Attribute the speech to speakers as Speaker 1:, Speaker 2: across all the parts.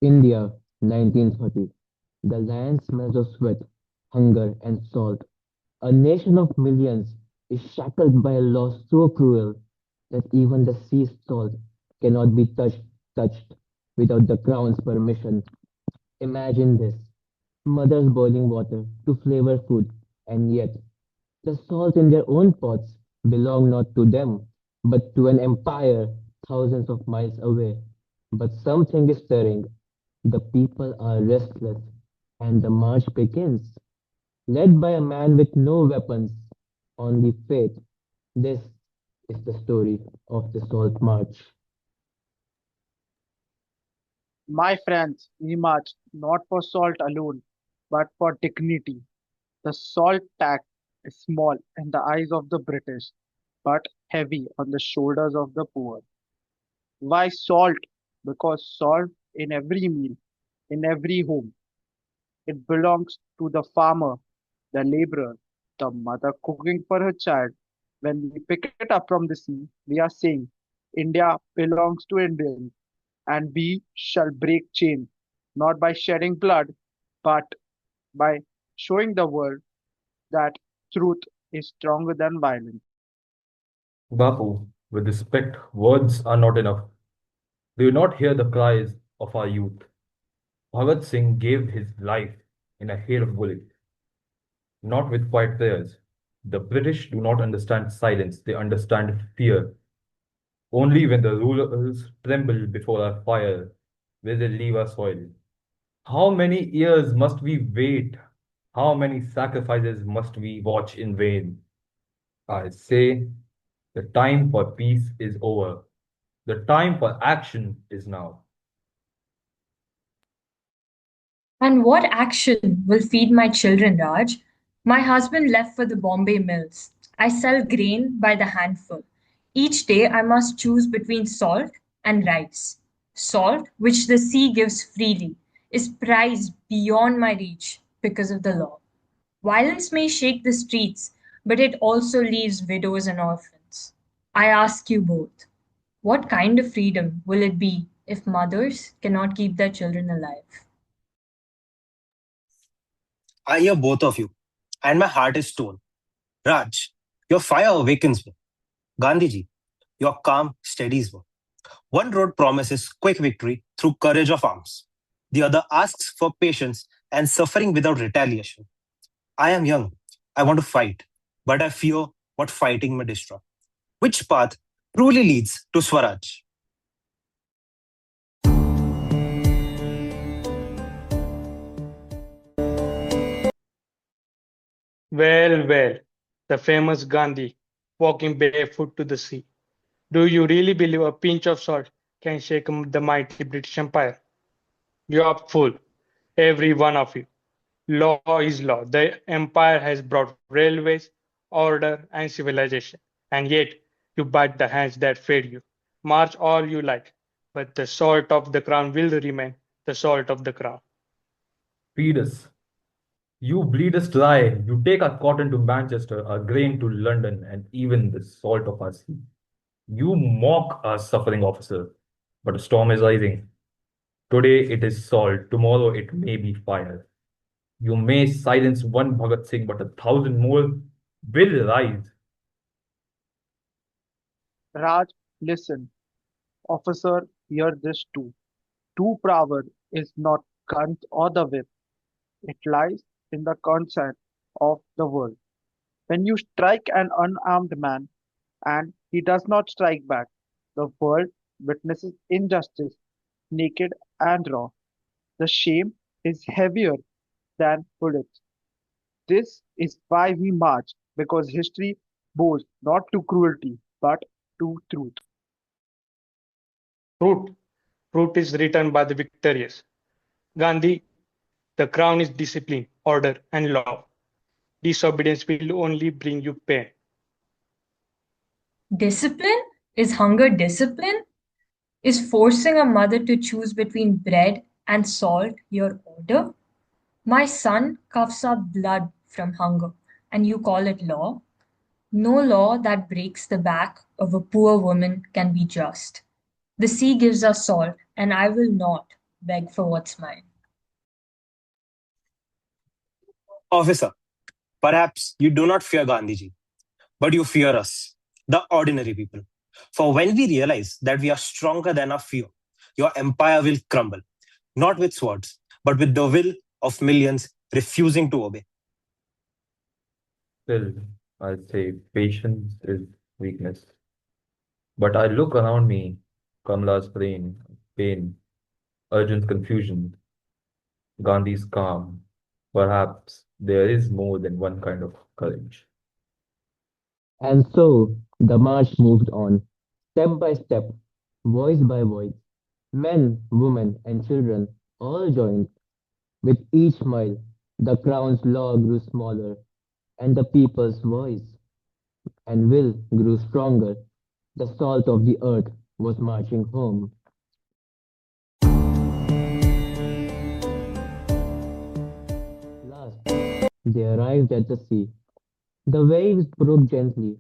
Speaker 1: India, 1930. The land smells of sweat, hunger, and salt. A nation of millions is shackled by a law so cruel that even the sea's salt cannot be touched without the crown's permission. Imagine this. Mothers boiling water to flavor food, and yet the salt in their own pots belong not to them, but to an empire thousands of miles away. But something is stirring. The people are restless, and the march begins. Led by a man with no weapons, only faith. This is the story of the Salt March.
Speaker 2: My friends, we marched not for salt alone, but for dignity. The salt tax is small in the eyes of the British, but heavy on the shoulders of the poor. Why salt? Because salt in every meal, in every home. It belongs to the farmer, the laborer, the mother cooking for her child. When we pick it up from the sea, we are saying, India belongs to Indians, and we shall break chains, not by shedding blood, but by showing the world that truth is stronger than violence.
Speaker 3: Bapu, with respect, words are not enough. Do you not hear the cries of our youth? Bhagat Singh gave his life in a hail of bullets, not with quiet prayers. The British do not understand silence, they understand fear. Only when the rulers tremble before our fire will they leave our soil. How many years must we wait? How many sacrifices must we watch in vain? I say the time for peace is over. The time for action is now.
Speaker 4: And what action will feed my children, Raj? My husband left for the Bombay mills. I sell grain by the handful. Each day I must choose between salt and rice. Salt, which the sea gives freely, is priced beyond my reach because of the law. Violence may shake the streets, but it also leaves widows and orphans. I ask you both, what kind of freedom will it be if mothers cannot keep their children alive?
Speaker 5: I hear both of you, and my heart is torn. Raj, your fire awakens me. Gandhiji, your calm steadies me. One road promises quick victory through courage of arms. The other asks for patience and suffering without retaliation. I am young. I want to fight, but I fear what fighting may destroy. Which path truly leads to Swaraj?
Speaker 6: Well, well, the famous Gandhi walking barefoot to the sea. Do you really believe a pinch of salt can shake the mighty British Empire? You are fool, every one of you. Law is law. The empire has brought railways, order, and civilization, and yet you bite the hands that fed you. March all you like, but the salt of the crown will remain the salt of the crown.
Speaker 3: Feed us. You bleed us dry. You take our cotton to Manchester, our grain to London, and even the salt of our sea. You mock our suffering officer, but a storm is rising. Today it is salt, tomorrow it may be fire. You may silence one Bhagat Singh, but 1,000 more will rise.
Speaker 2: Raj, listen, officer, hear this too. True power is not guns or the whip. It lies in the consent of the world. When you strike an unarmed man and he does not strike back, the world witnesses injustice, naked and raw. The shame is heavier than bullets. This is why we march, because history bows not to cruelty but to truth.
Speaker 6: Truth. Truth is written by the victorious. Gandhi, the crown is discipline, order, and law. Disobedience will only bring you pain.
Speaker 4: Discipline? Is hunger discipline? Is forcing a mother to choose between bread and salt your order? My son coughs up blood from hunger, and you call it law? No law that breaks the back of a poor woman can be just. The sea gives us salt, and I will not. beg for what's mine.
Speaker 5: Officer, perhaps you do not fear Gandhiji, but you fear us, the ordinary people. For when we realize that we are stronger than our fear, your empire will crumble, not with swords, but with the will of millions refusing to obey.
Speaker 3: Still, I say patience is weakness. But I look around me, Kamala's pain, Arjun's confusion, Gandhi's calm. Perhaps there is more than one kind of courage.
Speaker 1: And so the march moved on, step by step, voice by voice. Men, women, and children all joined. With each mile, the crown's law grew smaller, and the people's voice and will grew stronger. The salt of the earth was marching home. At last, they arrived at the sea. The waves broke gently,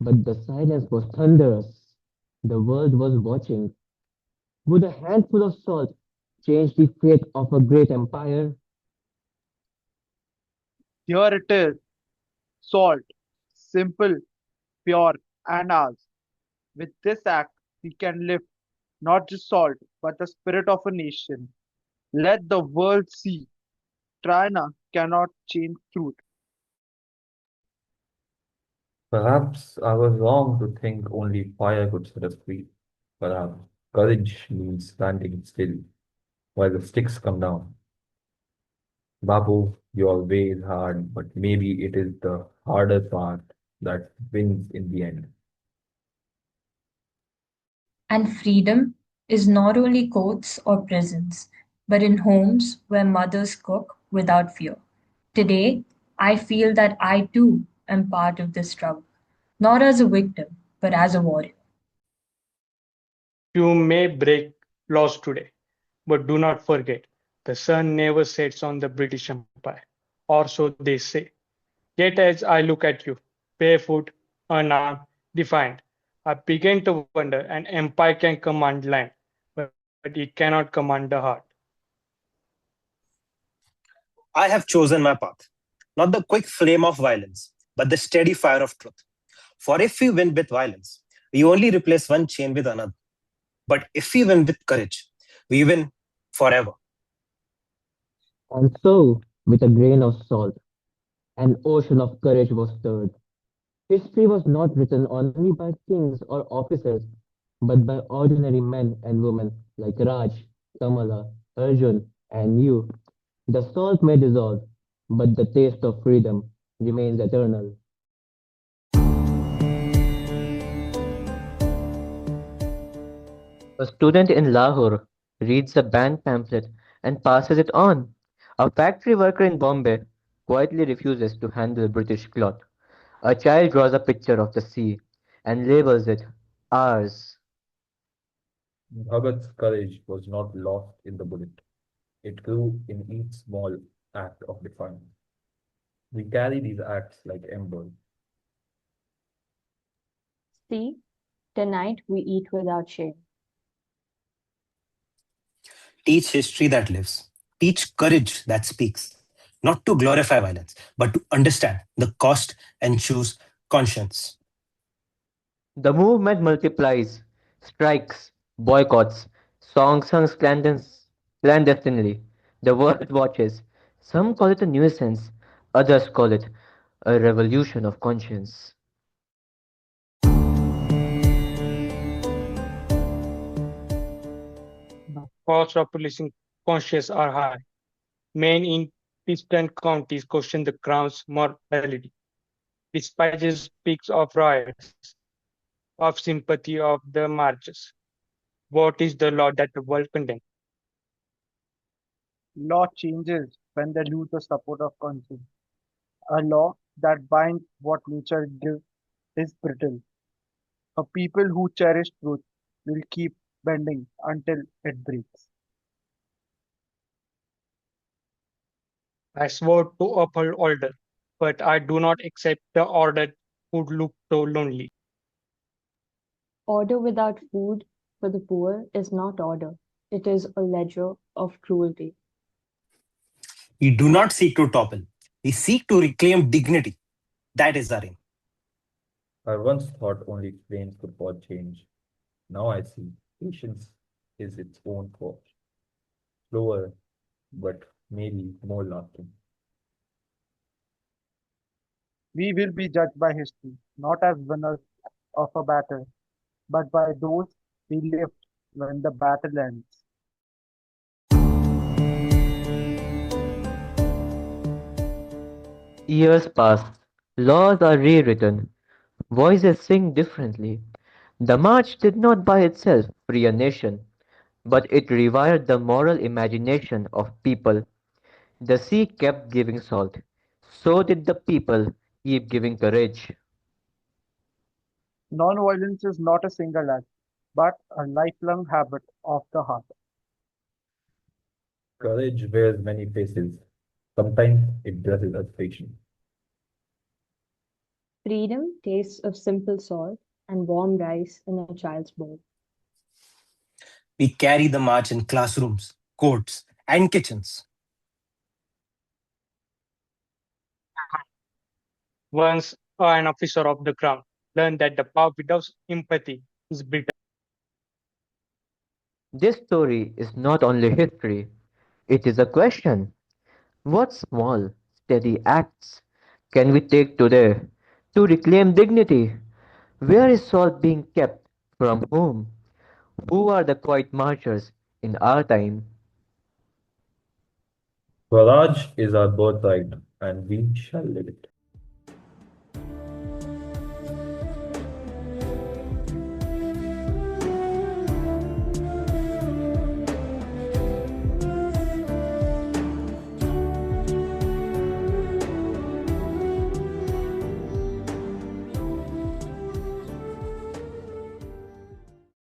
Speaker 1: but the silence was thunderous. The world was watching. Would a handful of salt change the fate of a great empire?
Speaker 2: Here it is, salt, simple, pure, and ours. With this act, we can lift not just salt, but the spirit of a nation. Let the world see. China cannot change truth.
Speaker 3: Perhaps I was wrong to think only fire could set us free. Perhaps courage means standing still while the sticks come down. Babu, your way is hard, but maybe it is the harder part that wins in the end.
Speaker 4: And freedom is not only courts or prisons, but in homes where mothers cook without fear. Today, I feel that I too am part of this struggle, not as a victim, but as a warrior.
Speaker 6: You may break laws today, but do not forget the sun never sets on the British Empire, or so they say. Yet, as I look at you, barefoot, unarmed, defiant, I begin to wonder an empire can command land, but it cannot command the heart.
Speaker 5: I have chosen my path, not the quick flame of violence, but the steady fire of truth. For if we win with violence, we only replace one chain with another. But if we win with courage, we win forever.
Speaker 1: And so, with a grain of salt, an ocean of courage was stirred. History was not written only by kings or officers, but by ordinary men and women like Raj, Kamala, Arjun, and you. The salt may dissolve, but the taste of freedom remains eternal. A student in Lahore reads a banned pamphlet and passes it on. A factory worker in Bombay quietly refuses to handle British cloth. A child draws a picture of the sea and labels it ours.
Speaker 3: Bhagat's courage was not lost in the bullet. It grew in each small act of defiance. We carry these acts like embers.
Speaker 7: See, tonight we eat without shame.
Speaker 5: Teach history that lives. Teach courage that speaks. Not to glorify violence, but to understand the cost and choose conscience.
Speaker 1: The movement multiplies, strikes, boycotts, songs sung clandestinely. The world watches. Some call it a nuisance, others call it a revolution of conscience.
Speaker 6: The cost of policing conscience are high. Men in distant counties question the crown's morality. Dispatches speaks of riots, of sympathy of the marches. What is the law that the world condemns?
Speaker 2: Law changes when they lose the support of conscience. A law that binds what nature gives is brittle. A people who cherish truth will keep bending until it breaks.
Speaker 6: I swore to uphold order, but I do not accept the order would look so lonely.
Speaker 7: Order without food for the poor is not order. It is a ledger of cruelty.
Speaker 5: We do not seek to topple, we seek to reclaim dignity. That is our aim.
Speaker 3: I once thought only flames could cause change. Now I see patience is its own force, slower but maybe more lasting.
Speaker 2: We will be judged by history, not as winners of a battle, but by those we lived when the battle ends.
Speaker 1: Years pass, laws are rewritten, voices sing differently. The march did not by itself free a nation, but it rewired the moral imagination of people. The sea kept giving salt, so did the people keep giving courage.
Speaker 2: Non-violence is not a single act, but a lifelong habit of the heart.
Speaker 3: Courage wears many faces. Sometimes it dresses as patience.
Speaker 7: Freedom tastes of simple salt and warm rice in a child's bowl.
Speaker 5: We carry the march in classrooms, courts, and kitchens.
Speaker 6: Once an officer of the crown learned that the power without empathy is brittle.
Speaker 1: This story is not only history, it is a question. What small, steady acts can we take today to reclaim dignity? Where is salt being kept? From whom? Who are the quiet marchers in our time?
Speaker 3: Swaraj is our birthright, and we shall live it.